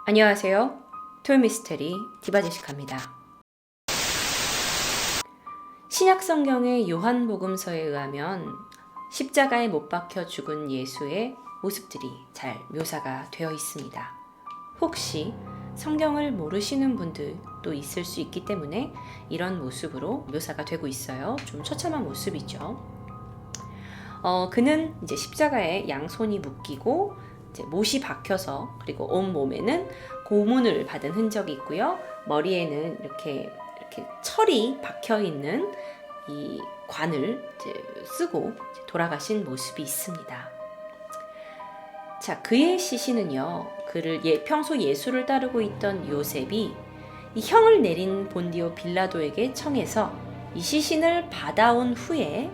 안녕하세요. 토요미스테리 디바제시카입니다. 신약성경의 요한복음서에 의하면 십자가에 못 박혀 죽은 예수의 모습들이 잘 묘사가 되어 있습니다. 혹시 성경을 모르시는 분들도 있을 수 있기 때문에 이런 모습으로 묘사가 되고 있어요. 좀 처참한 모습이죠. 그는 이제 십자가에 양손이 묶이고 이제 못이 박혀서, 그리고 온 몸에는 고문을 받은 흔적이 있고요. 머리에는 이렇게 철이 박혀 있는 이 관을 이제 쓰고 이제 돌아가신 모습이 있습니다. 자, 그의 시신은요, 그를 평소 예수를 따르고 있던 요셉이 이 형을 내린 본디오 빌라도에게 청해서 이 시신을 받아온 후에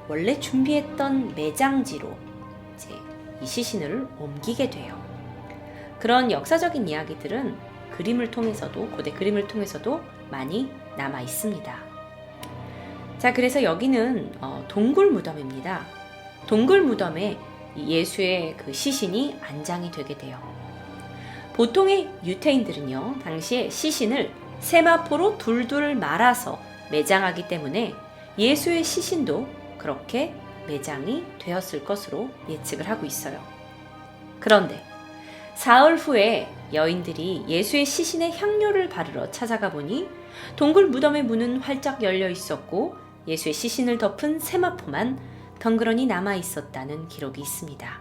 원래 준비했던 매장지로 이제 이 시신을 옮기게 돼요. 그런 역사적인 이야기들은 고대 그림을 통해서도 많이 남아 있습니다. 자, 그래서 여기는 동굴 무덤입니다. 동굴 무덤에 예수의 그 시신이 안장이 되게 돼요. 보통의 유태인들은요, 당시에 시신을 세마포로 둘둘 말아서 매장하기 때문에 예수의 시신도 그렇게 매장이 되었을 것으로 예측을 하고 있어요. 그런데 사흘 후에 여인들이 예수의 시신에 향료를 바르러 찾아가 보니 동굴 무덤의 문은 활짝 열려 있었고 예수의 시신을 덮은 세마포만 덩그러니 남아 있었다는 기록이 있습니다.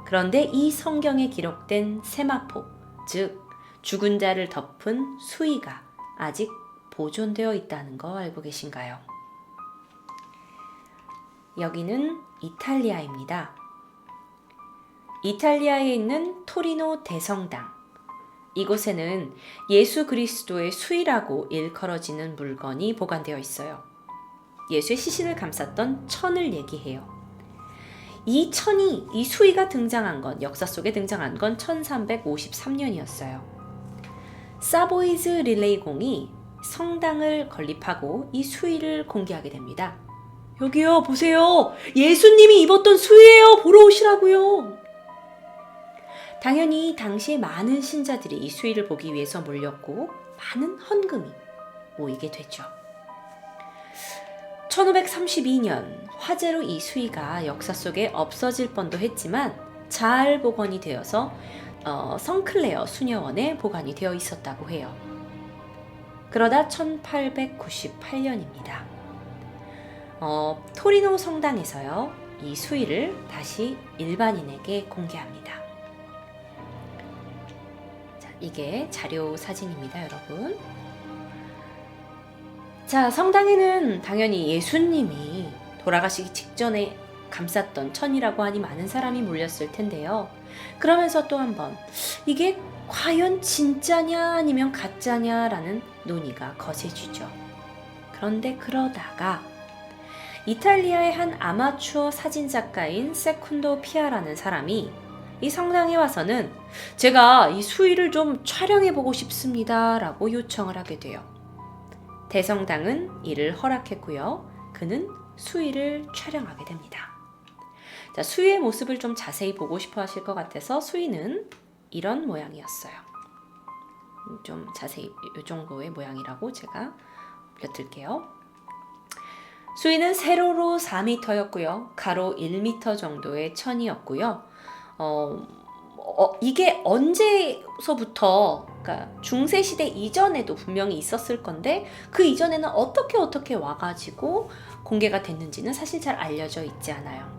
그런데 이 성경에 기록된 세마포, 즉 죽은 자를 덮은 수의가 아직 보존되어 있다는 거 알고 계신가요? 여기는 이탈리아입니다. 이탈리아에 있는 토리노 대성당. 이곳에는 예수 그리스도의 수의라고 일컬어지는 물건이 보관되어 있어요. 예수의 시신을 감쌌던 천을 얘기해요. 이 천이, 이 수의가 등장한 건, 역사 속에 등장한 건 1353년이었어요. 사보이즈 릴레이공이 성당을 건립하고 이 수의를 공개하게 됩니다. 여기요, 보세요. 예수님이 입었던 수의예요. 보러 오시라고요. 당연히 당시에 많은 신자들이 이 수의를 보기 위해서 몰렸고 많은 헌금이 모이게 되죠. 1532년 화재로 이 수의가 역사 속에 없어질 뻔도 했지만 잘 복원이 되어서 성클레어 수녀원에 보관이 되어 있었다고 해요. 그러다 1898년입니다. 토리노 성당에서요, 이 수의를 다시 일반인에게 공개합니다. 자, 이게 자료 사진입니다, 여러분. 자, 성당에는 당연히 예수님이 돌아가시기 직전에 감쌌던 천이라고 하니 많은 사람이 몰렸을 텐데요. 그러면서 또 한번 이게 과연 진짜냐 아니면 가짜냐라는 논의가 거세지죠. 그런데 그러다가 이탈리아의 한 아마추어 사진작가인 세쿤도 피아라는 사람이 이 성당에 와서는 제가 이 수의를 좀 촬영해보고 싶습니다 라고 요청을 하게 돼요. 대성당은 이를 허락했고요. 그는 수의를 촬영하게 됩니다. 자, 수의의 모습을 좀 자세히 보고 싶어 하실 것 같아서 수의는 이런 모양이었어요. 좀 자세히 이 정도의 모양이라고 제가 곁들게요. 수의는 세로로 4m였고요. 가로 1m 정도의 천이었고요. 이게 언제서부터, 그러니까 중세시대 이전에도 분명히 있었을 건데 그 이전에는 어떻게 와가지고 공개가 됐는지는 사실 잘 알려져 있지 않아요.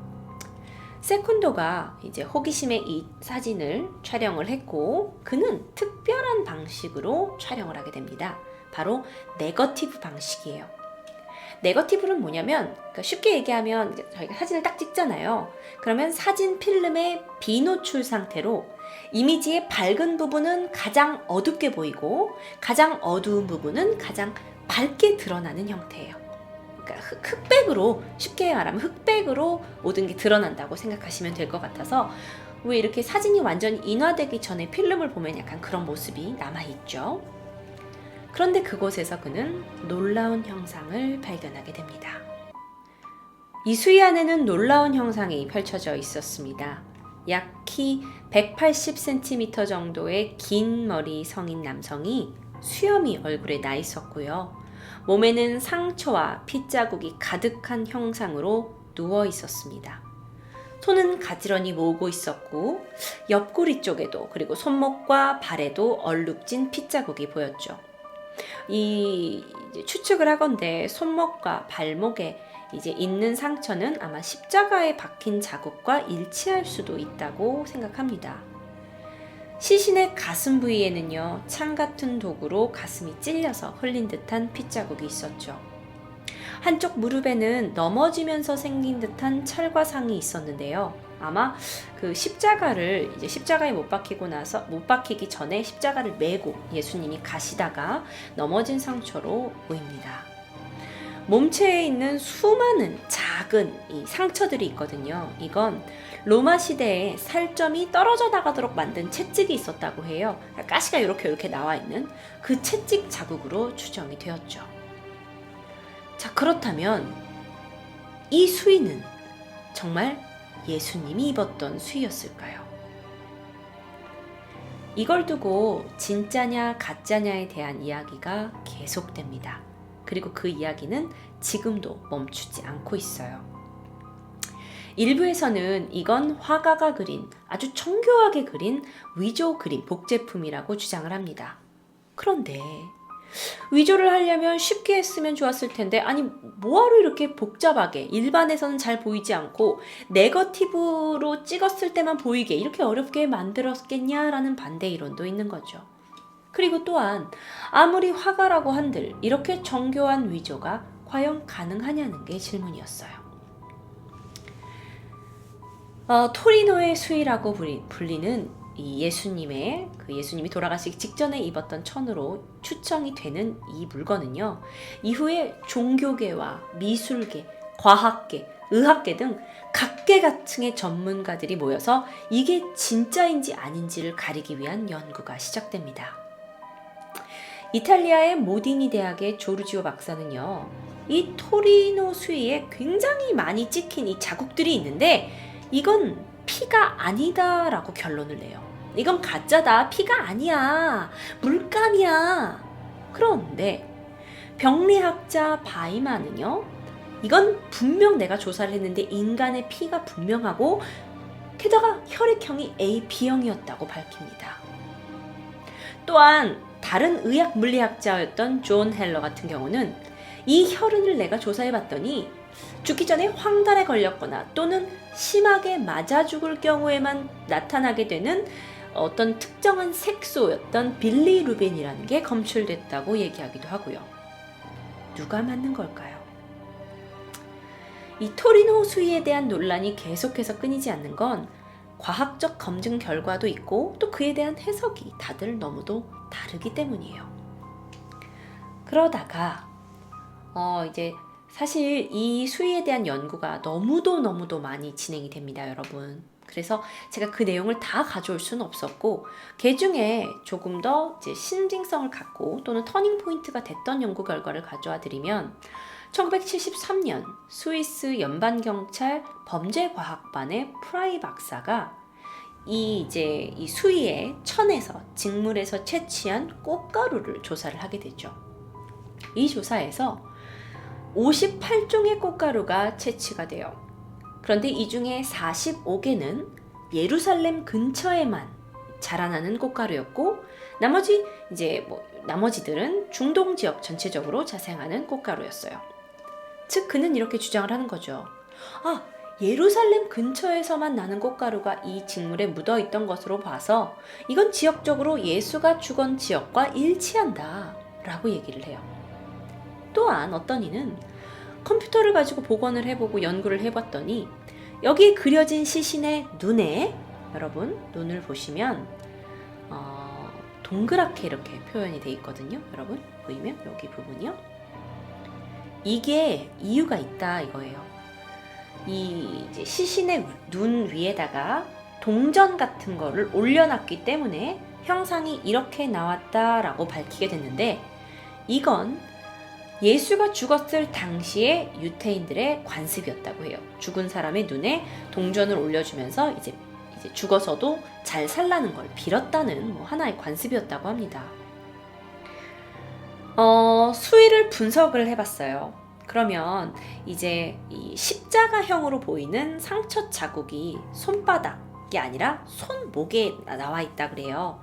세쿤도가 이제 호기심에 이 사진을 촬영을 했고 그는 특별한 방식으로 촬영을 하게 됩니다. 바로 네거티브 방식이에요. 네거티브는 뭐냐면, 그러니까 쉽게 얘기하면 저희가 사진을 딱 찍잖아요. 그러면 사진 필름의 비노출 상태로 이미지의 밝은 부분은 가장 어둡게 보이고 가장 어두운 부분은 가장 밝게 드러나는 형태예요. 그러니까 흑백으로, 쉽게 말하면 흑백으로 모든 게 드러난다고 생각하시면 될 것 같아서, 왜 이렇게 사진이 완전히 인화되기 전에 필름을 보면 약간 그런 모습이 남아있죠. 그런데 그곳에서 그는 놀라운 형상을 발견하게 됩니다. 이 수의 안에는 놀라운 형상이 펼쳐져 있었습니다. 약 키 180cm 정도의 긴 머리 성인 남성이 수염이 얼굴에 나 있었고요. 몸에는 상처와 핏자국이 가득한 형상으로 누워 있었습니다. 손은 가지런히 모으고 있었고 옆구리 쪽에도 그리고 손목과 발에도 얼룩진 핏자국이 보였죠. 이제 추측을 하건대 손목과 발목에 이제 있는 상처는 아마 십자가에 박힌 자국과 일치할 수도 있다고 생각합니다. 시신의 가슴 부위에는요, 창 같은 도구로 가슴이 찔려서 흘린 듯한 핏자국이 있었죠. 한쪽 무릎에는 넘어지면서 생긴 듯한 철과상이 있었는데요. 아마 그 십자가를 이제 십자가에 못 박히기 전에 십자가를 메고 예수님이 가시다가 넘어진 상처로 보입니다. 몸체에 있는 수많은 작은 이 상처들이 있거든요. 이건 로마 시대에 살점이 떨어져 나가도록 만든 채찍이 있었다고 해요. 가시가 이렇게 나와 있는 그 채찍 자국으로 추정이 되었죠. 자, 그렇다면 이 수의는 정말 예수님이 입었던 수의였을까요? 이걸 두고 진짜냐 가짜냐에 대한 이야기가 계속됩니다. 그리고 그 이야기는 지금도 멈추지 않고 있어요. 일부에서는 이건 화가가 그린 아주 정교하게 그린 위조 그림 복제품이라고 주장을 합니다. 그런데 위조를 하려면 쉽게 했으면 좋았을 텐데 아니 뭐하러 이렇게 복잡하게 일반에서는 잘 보이지 않고 네거티브로 찍었을 때만 보이게 이렇게 어렵게 만들었겠냐라는 반대 이론도 있는 거죠. 그리고 또한 아무리 화가라고 한들 이렇게 정교한 위조가 과연 가능하냐는 게 질문이었어요. 토리노의 수의라고 불리는 이 예수님이 돌아가시기 직전에 입었던 천으로 추정이 되는 이 물건은요, 이후에 종교계와 미술계, 과학계, 의학계 등 각계각층의 전문가들이 모여서 이게 진짜인지 아닌지를 가리기 위한 연구가 시작됩니다. 이탈리아의 모디니 대학의 조르지오 박사는요, 이 토리노 수의에 굉장히 많이 찍힌 이 자국들이 있는데 이건 피가 아니다라고 결론을 내요. 이건 가짜다, 피가 아니야, 물감이야. 그런데 병리학자 바이마는요, 이건 분명 내가 조사를 했는데 인간의 피가 분명하고 게다가 혈액형이 AB형이었다고 밝힙니다. 또한 다른 의학 물리학자였던 존 헬러 같은 경우는 이 혈흔을 내가 조사해봤더니 죽기 전에 황달에 걸렸거나 또는 심하게 맞아 죽을 경우에만 나타나게 되는 어떤 특정한 색소였던 빌리루빈이라는 게 검출됐다고 얘기하기도 하고요. 누가 맞는 걸까요? 이 토리노 수의에 대한 논란이 계속해서 끊이지 않는 건 과학적 검증 결과도 있고 또 그에 대한 해석이 다들 너무도 다르기 때문이에요. 그러다가 이제 사실 이 수의에 대한 연구가 너무도 많이 진행이 됩니다, 여러분. 그래서 제가 그 내용을 다 가져올 수는 없었고 그 중에 조금 더 이제 신빙성을 갖고 또는 터닝 포인트가 됐던 연구 결과를 가져와 드리면 1973년 스위스 연방경찰 범죄과학반의 프라이 박사가 이 수의의 천에서 직물에서 채취한 꽃가루를 조사를 하게 되죠. 이 조사에서 58종의 꽃가루가 채취가 돼요. 그런데 이 중에 45개는 예루살렘 근처에만 자라나는 꽃가루였고 나머지들은 중동 지역 전체적으로 자생하는 꽃가루였어요. 즉 그는 이렇게 주장을 하는 거죠. 예루살렘 근처에서만 나는 꽃가루가 이 직물에 묻어 있던 것으로 봐서 이건 지역적으로 예수가 죽은 지역과 일치한다 라고 얘기를 해요. 또한 어떤 이는 컴퓨터를 가지고 복원을 해보고 연구를 해봤더니 여기에 그려진 시신의 눈에, 여러분 눈을 보시면 동그랗게 이렇게 표현이 돼 있거든요. 여러분 보이면 여기 부분이요. 이게 이유가 있다 이거예요. 이 시신의 눈 위에다가 동전 같은 거를 올려놨기 때문에 형상이 이렇게 나왔다라고 밝히게 됐는데 이건 예수가 죽었을 당시의 유태인들의 관습이었다고 해요. 죽은 사람의 눈에 동전을 올려주면서 이제 이제 죽어서도 잘 살라는 걸 빌었다는 뭐 하나의 관습이었다고 합니다. 수위를 분석을 해봤어요. 그러면 이제 이 십자가형으로 보이는 상처 자국이 손바닥이 아니라 손목에 나와 있다 그래요.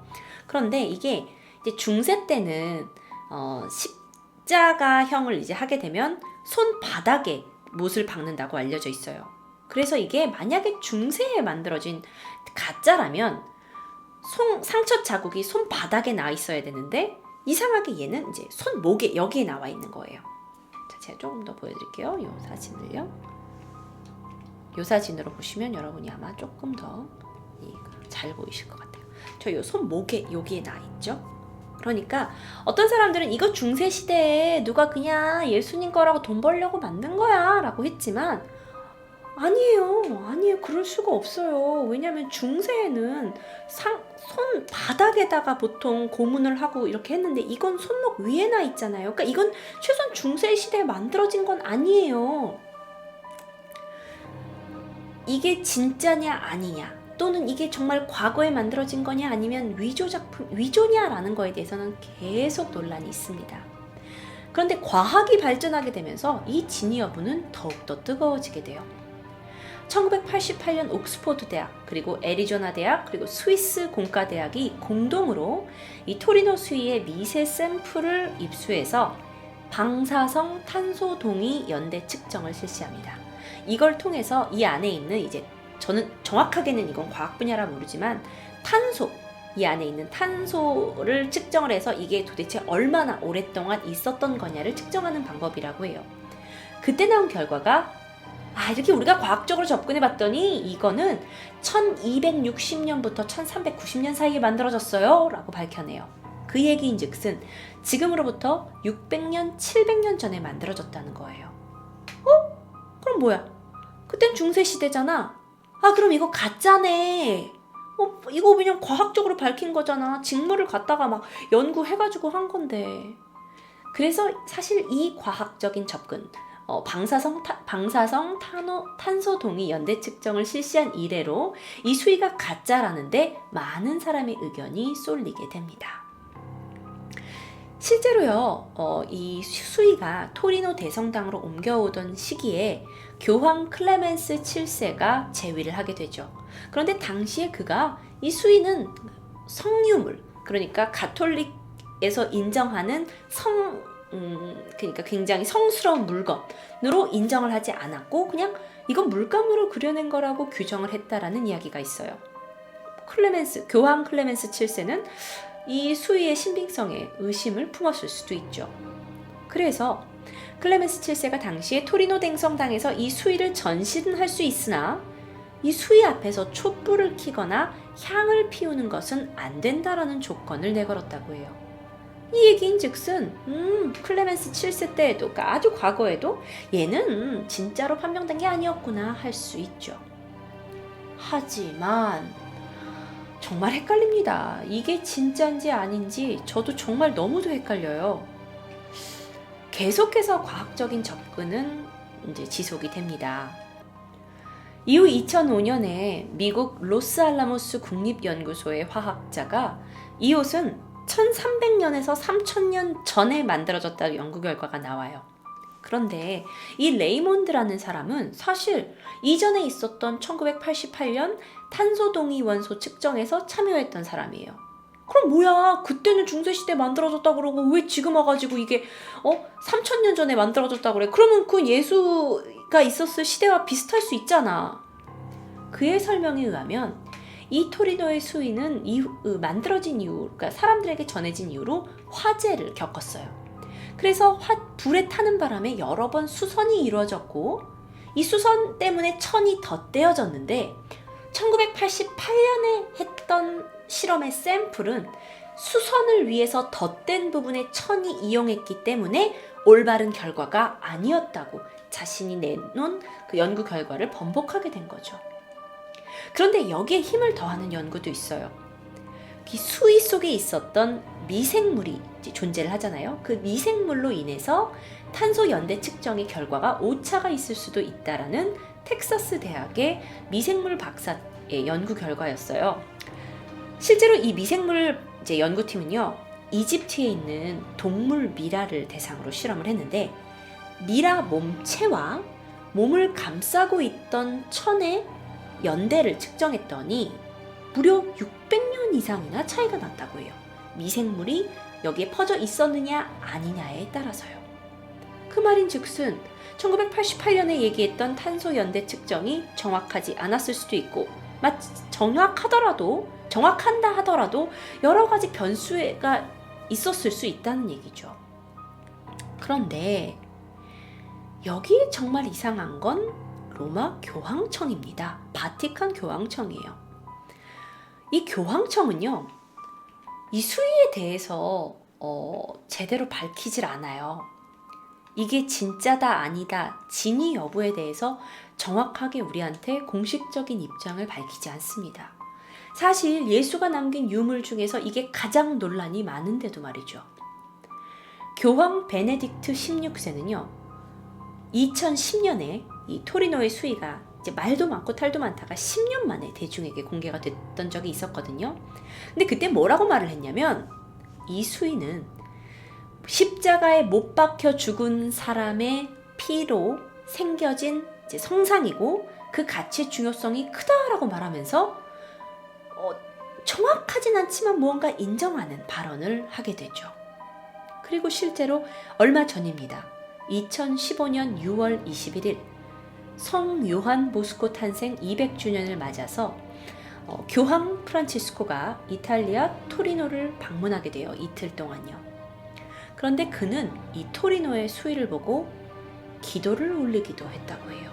그런데 이게 이제 중세 때는 십자가형을 이제 하게 되면 손바닥에 못을 박는다고 알려져 있어요. 그래서 이게 만약에 중세에 만들어진 가짜라면 상처 자국이 손바닥에 나와 있어야 되는데 이상하게 얘는 이제 손목에 여기에 나와 있는 거예요. 자, 제가 조금 더 보여드릴게요. 이 사진을요. 이 사진으로 보시면 여러분이 아마 조금 더 잘 보이실 것 같아요. 저 이 손목에 여기에 나 있죠. 그러니까 어떤 사람들은 이거 중세 시대에 누가 그냥 예수님 거라고 돈 벌려고 만든 거야 라고 했지만 아니에요. 그럴 수가 없어요. 왜냐하면 중세에는 손바닥에다가 보통 고문을 하고 이렇게 했는데 이건 손목 위에 나 있잖아요. 그러니까 이건 최소한 중세 시대에 만들어진 건 아니에요. 이게 진짜냐 아니냐, 또는 이게 정말 과거에 만들어진 거냐 아니면 위조냐라는 거에 대해서는 계속 논란이 있습니다. 그런데 과학이 발전하게 되면서 이 진위 여부는 더욱더 뜨거워지게 돼요. 1988년 옥스퍼드 대학, 그리고 애리조나 대학, 그리고 스위스 공과대학이 공동으로 이 토리노 수위의 미세 샘플을 입수해서 방사성 탄소 동위 연대 측정을 실시합니다. 이걸 통해서 이 안에 있는 이제 저는 정확하게는 이건 과학 분야라 모르지만 탄소, 이 안에 있는 탄소를 측정을 해서 이게 도대체 얼마나 오랫동안 있었던 거냐를 측정하는 방법이라고 해요. 그때 나온 결과가 이렇게 우리가 과학적으로 접근해 봤더니 이거는 1260년부터 1390년 사이에 만들어졌어요 라고 밝혀내요. 그 얘기인즉슨 지금으로부터 600년, 700년 전에 만들어졌다는 거예요. 그럼 뭐야? 그땐 중세시대잖아. 그럼 이거 가짜네. 이거 그냥 과학적으로 밝힌 거잖아. 직물을 갖다가 막 연구해가지고 한 건데. 그래서 사실 이 과학적인 접근, 방사성 탄소 동위 연대 측정을 실시한 이래로 이 수위가 가짜라는데 많은 사람의 의견이 쏠리게 됩니다. 실제로요, 이 수위가 토리노 대성당으로 옮겨오던 시기에 교황 클레멘스 7세가 제위를 하게 되죠. 그런데 당시에 그가 이 수위는 성유물, 그러니까 가톨릭에서 인정하는 그러니까 굉장히 성스러운 물건으로 인정을 하지 않았고 그냥 이건 물감으로 그려낸 거라고 규정을 했다라는 이야기가 있어요. 교황 클레멘스 7세는 이 수위의 신빙성에 의심을 품었을 수도 있죠. 그래서 클레멘스 7세가 당시에 토리노 대성당에서 이 수위를 전신할 수 있으나 이 수위 앞에서 촛불을 켜거나 향을 피우는 것은 안 된다라는 조건을 내걸었다고 해요. 이 얘기인즉슨 클레멘스 7세 때에도, 그러니까 아주 과거에도 얘는 진짜로 판명된 게 아니었구나 할 수 있죠. 하지만 정말 헷갈립니다. 이게 진짜인지 아닌지 저도 정말 너무도 헷갈려요. 계속해서 과학적인 접근은 이제 지속이 됩니다. 이후 2005년에 미국 로스알라모스 국립연구소의 화학자가 이 옷은 1300년에서 3000년 전에 만들어졌다는 연구 결과가 나와요. 그런데 이 레이몬드라는 사람은 사실 이전에 있었던 1988년 탄소 동위 원소 측정에서 참여했던 사람이에요. 그럼 뭐야? 그때는 중세시대에 만들어졌다고 그러고 왜 지금 와가지고 이게 3000년 전에 만들어졌다고 그래? 그러면 그 예수가 있었을 시대와 비슷할 수 있잖아. 그의 설명에 의하면 이 토리노의 수위는 만들어진 이후, 그러니까 사람들에게 전해진 이후로 화재를 겪었어요. 그래서 불에 타는 바람에 여러 번 수선이 이루어졌고 이 수선 때문에 천이 덧대어졌는데 1988년에 했던 실험의 샘플은 수선을 위해서 덧댄 부분에 천이 이용했기 때문에 올바른 결과가 아니었다고 자신이 내놓은 그 연구 결과를 번복하게 된 거죠. 그런데 여기에 힘을 더하는 연구도 있어요. 이 수위 속에 있었던 미생물이 존재를 하잖아요. 그 미생물로 인해서 탄소 연대 측정의 결과가 오차가 있을 수도 있다라는 텍사스 대학의 미생물 박사 연구 결과였어요. 실제로 이 미생물 이제 연구팀은요, 이집트에 있는 동물 미라를 대상으로 실험을 했는데, 미라 몸체와 몸을 감싸고 있던 천의 연대를 측정했더니 무려 600년 이상이나 차이가 났다고 해요. 미생물이 여기에 퍼져 있었느냐 아니냐에 따라서요. 그 말인즉슨 1988년에 얘기했던 탄소 연대 측정이 정확하지 않았을 수도 있고, 정확한다 하더라도 여러 가지 변수가 있었을 수 있다는 얘기죠. 그런데 여기에 정말 이상한 건 로마 교황청입니다. 바티칸 교황청이에요. 이 교황청은요, 이 수위에 대해서 제대로 밝히질 않아요. 이게 진짜다 아니다, 진위 여부에 대해서 정확하게 우리한테 공식적인 입장을 밝히지 않습니다. 사실 예수가 남긴 유물 중에서 이게 가장 논란이 많은데도 말이죠. 교황 베네딕트 16세는요, 2010년에 이 토리노의 수위가 이제 말도 많고 탈도 많다가 10년 만에 대중에게 공개가 됐던 적이 있었거든요. 근데 그때 뭐라고 말을 했냐면, 이 수위는 십자가에 못 박혀 죽은 사람의 피로 생겨진 이제 성상이고 그 가치의 중요성이 크다라고 말하면서 정확하진 않지만 무언가 인정하는 발언을 하게 되죠. 그리고 실제로 얼마 전입니다. 2015년 6월 21일 성 요한 보스코 탄생 200주년을 맞아서 교황 프란치스코가 이탈리아 토리노를 방문하게 돼요. 이틀 동안요. 그런데 그는 이 토리노의 수위를 보고 기도를 올리기도 했다고 해요.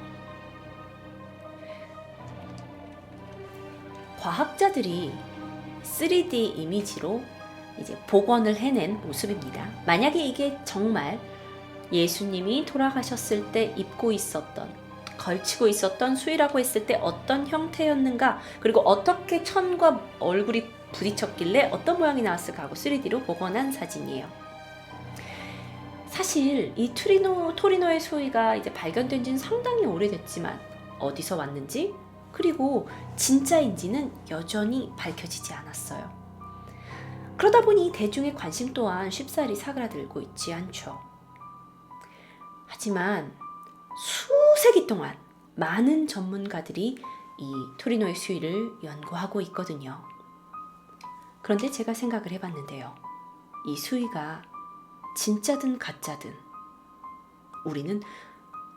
과학자들이 3D 이미지로 이제 복원을 해낸 모습입니다. 만약에 이게 정말 예수님이 돌아가셨을 때 입고 있었던, 걸치고 있었던 수위라고 했을 때 어떤 형태였는가, 그리고 어떻게 천과 얼굴이 부딪혔길래 어떤 모양이 나왔을까 하고 3D로 복원한 사진이에요. 사실 이 토리노의 수위가 이제 발견된 지는 상당히 오래됐지만 어디서 왔는지, 그리고 진짜인지는 여전히 밝혀지지 않았어요. 그러다 보니 대중의 관심 또한 쉽사리 사그라들고 있지 않죠. 하지만 수세기 동안 많은 전문가들이 이 토리노의 수위를 연구하고 있거든요. 그런데 제가 생각을 해봤는데요. 이 수위가 진짜든 가짜든 우리는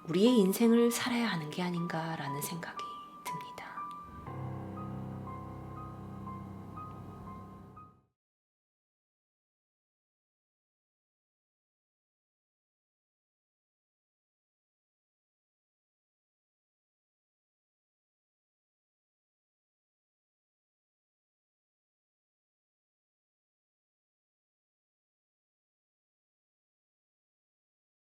우리의 인생을 살아야 하는 게 아닌가라는 생각이에요.